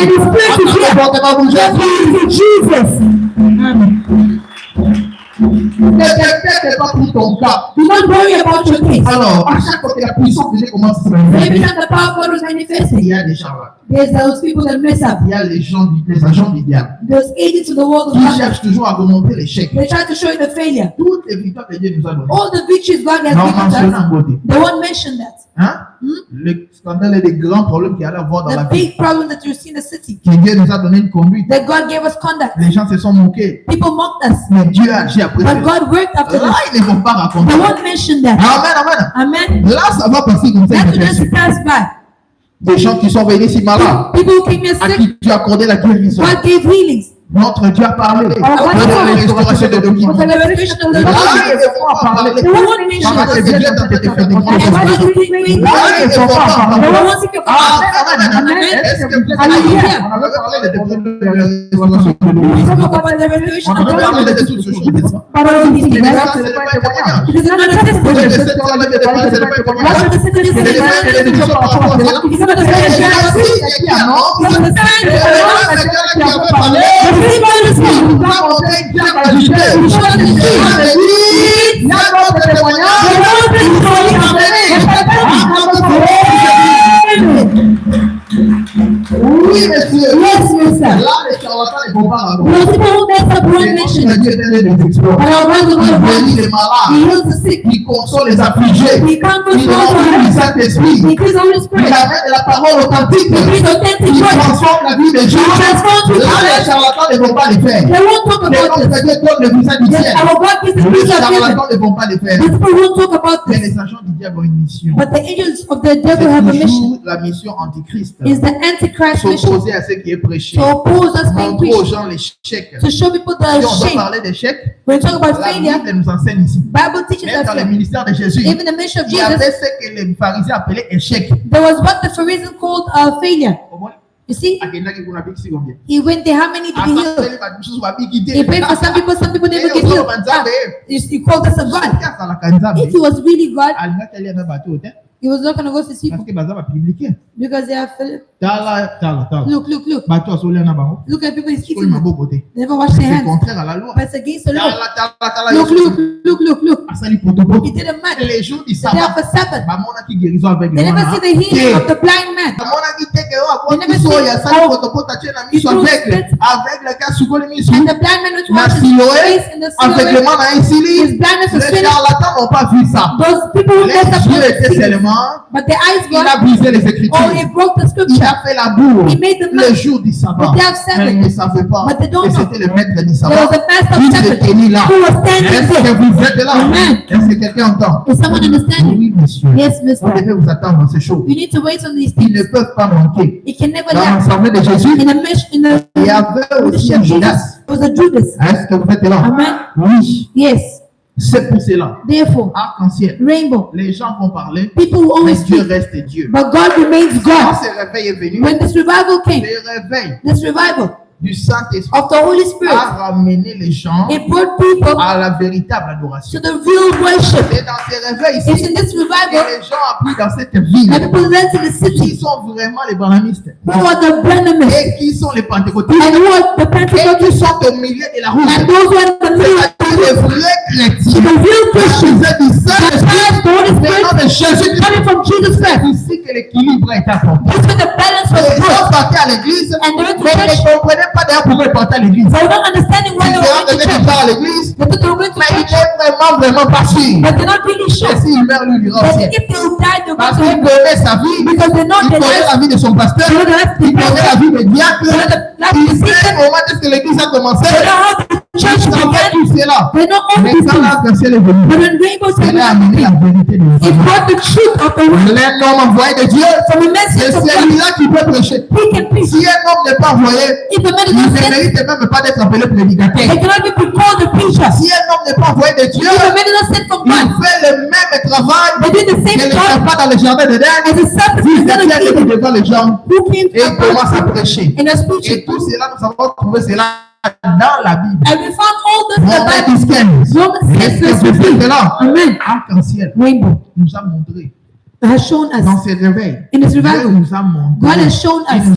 And his spirit is here. Praise Jesus. Amen. Ne t'inquiète pas pour ton cas. Do not worry about your case. Alors, à chaque fois que la puissance de Dieu commence à se manifester, Every time the power of God was manifesting, il y a des gens là. there's those people that mess up. Il y a les agents du diable Those agents of the world of qui darkness. cherchent toujours à remonter l'échec. They try to show you the failure. Toutes les victoires que Dieu nous a données. All the victories God has Non, given mentionné us, en beauté. they won't mention that. Hein? Le scandale et les grands problèmes qu'il y a à avoir dans la The vie. big problem that you see in the city, Que Dieu nous a donné une conduite. that God gave us conduct. Les gens se sont moqués. People mocked us, Mais Dieu a agi après but ça. God worked after Là, this. ils ne vont pas raconter. They won't mention that. Amen, amen. Amen. Là, ça va passer comme ça. That will just pass by. Des gens qui sont venus ici malades, People who came here à sick, qui Dieu a accordé la guérison. God gave healings. Notre Dieu a parlé. God La restauration de For the documents. revelation of the Là, Lord. ils ne vont pas parler. They won't mention Parce que it. Dieu est en train de faire des grandes And God is choses. doing great things. Là, ils ne vont pas They parler. won't speak about it. Amen. Est-ce que vous êtes Hallelujah. On avait parlé de la restauration de We documents. talk about the revelation On of the avait parlé Lord. de toutes ces choses. Mais But all these things, ça, ce n'est pas un témoignage. it is not a Vous testimony. êtes de cette parole de parler, ce n'est pas un témoignage. What the city is C'est des saying, des décisions par rapport à cela. it is not a C'est testimony. Jésus qui annonce. It is a sign Et of the là, Lord. c'est quelqu'un qui avait parlé. The people in the Il city. nous a montré une pierre ajoutée. Il nous a montré une pierre Il a dit, il y a d'autres témoignages. The Lord is calling us. Oui, monsieur. Yes, yes, sir. Là, les charlatans ne vont pas raconter. Those people who mess up won't mention it. Dieu est allé les exploits. And our God is Il going to bénit les He malades. heals the sick. Il console les affligés. He comforts Il those who remplit are le hurt. Saint-Esprit. He gives the Holy Il Spirit. amène la parole authentique. He brings authentic Il words. transforme la vie des gens. Là, les charlatans ne vont pas les faire. They won't talk Les about hommes this. de Dieu donnent le visa du ciel. Our God gives the Les peace of heaven. charlatans ne vont pas les faire. The people won't talk about Mais this. les agents du diable ont une mission. But the angels of the C'est devil have a mission. toujours la mission antichrist. Is the Antichrist mission. S'opposer à ce qui est prêché. To oppose us being Montrer aux preached. gens l'échec. To show people Si the on doit shame. parler d'échec, When we talk about la failure, Bible nous enseigne ici. Bible teaches Même dans le us. ministère de Jésus, Even the mission of il y avait Jesus, ce que les pharisiens appelaient échec. there was what the Pharisees called failure. You see, he went there. How many did he heal? He prayed for some people never get healed. He called us a God. If he was really God, he was not going to go to see people because they are Philip. Look. Look at people he's kissing them. They never wash their hands. But it's against the law. Look. He did a man. Les jours du The day of sabbat, the Sabbath. they They never see the healing of the blind man. And the blind man which washes his face in the silhouette, his blindness was finished. Those people who messed up with the but the eyes Il a got, brisé les oh, Écritures. he broke the Il scripture. a fait la bourre He made the le mess. jour du sabbat. The day of Sabbath. Mais ils ne savaient pas But they don't que know. c'était le maître du There sabbat. was a master Il of s'est Sabbath tenu là. who was standing Est-ce there. que vous êtes là? Amen. Est-ce que quelqu'un entend? Is someone understanding? Oui, monsieur. Yes, Vous mister. devez vous attendre dans ces choses. You need to wait on these Ils things. ne peuvent pas manquer. It can never Dans lack. l'assemblée de Jésus, In the il y avait aussi un Judas. it was a Judas. Est-ce que vous êtes là? Amen. Oui. Yes. C'est pour cela. Therefore, Arc-en-ciel. rainbow. Les gens vont parler, People will mais always Dieu speak, reste Dieu. but God remains Quand God. ce réveil est venu, When this revival came, le réveil this revival du Saint-Esprit of the Holy Spirit, a ramené les gens it brought people à la véritable adoration. to the real worship. Et dans ces réveils It's ici, in this que revival les gens ont pris dans cette ville, that people enter the qui city sont vraiment les branhamistes who are the Branhamites et qui sont les pentecôtistes and who are the et qui Pentecostals sont au milieu de la route. and those who are in the middle of C'est les vrais chrétiens. the real Christians. C'est du Saint-Esprit, The Holy venant de Spirit Jésus. coming from Jesus C'est Christ. ici que l'équilibre est apporté. That's when the balance was Les gens brought. partaient à l'église, And they went to mais ils church. ne comprenaient pas d'ailleurs pourquoi ils partaient à l'église. They were not understanding why Ils they were going to étaient church. à l'église, They thought they were going to mais ils church, n'étaient vraiment pas sûrs. but they're not really sure. Et s'il meurt, lui, il ira au But ciel. if they will die, they're Parce going to qu'il heaven. connaît sa vie, Because they know il their connaît life. la vie de son pasteur, They know the life of il the connaît la vie des diacres, They know the life il of the sait sister. comment est-ce que l'église a commencé. They know how the church Il savait began. tout cela. They know all Mais these quand things. l'arc-en-ciel est venu, But when rainbow il a came, amené la vérité de it Dieu. brought the truth of the word. L'homme envoyé de Dieu, From a c'est message of God, celui-là qui peut prêcher. he can preach. Si un homme n'est pas envoyé, If a man il is ne not sent, mérite même pas d'être appelé prédicateur. they cannot be called a preacher. Si un homme n'est pas envoyé de Dieu, If a man is not sent from il God, fait le même travail they do the que same les job serpents dans le jardin de as d'Éden. the serpent Il is not vient a king devant les gens who came et il from commence à God prêcher. and was Et preaching. tout cela, nous avons trouvé cela dans la Bible. And we found all this in the Romains Bible. 10:15. Romans 6 verse Est-ce que vous 15. êtes là? Amen. Arc-en-ciel Rainbow nous a montré has shown us dans ses réveils. in his Dieu revival. nous a montré. God has shown us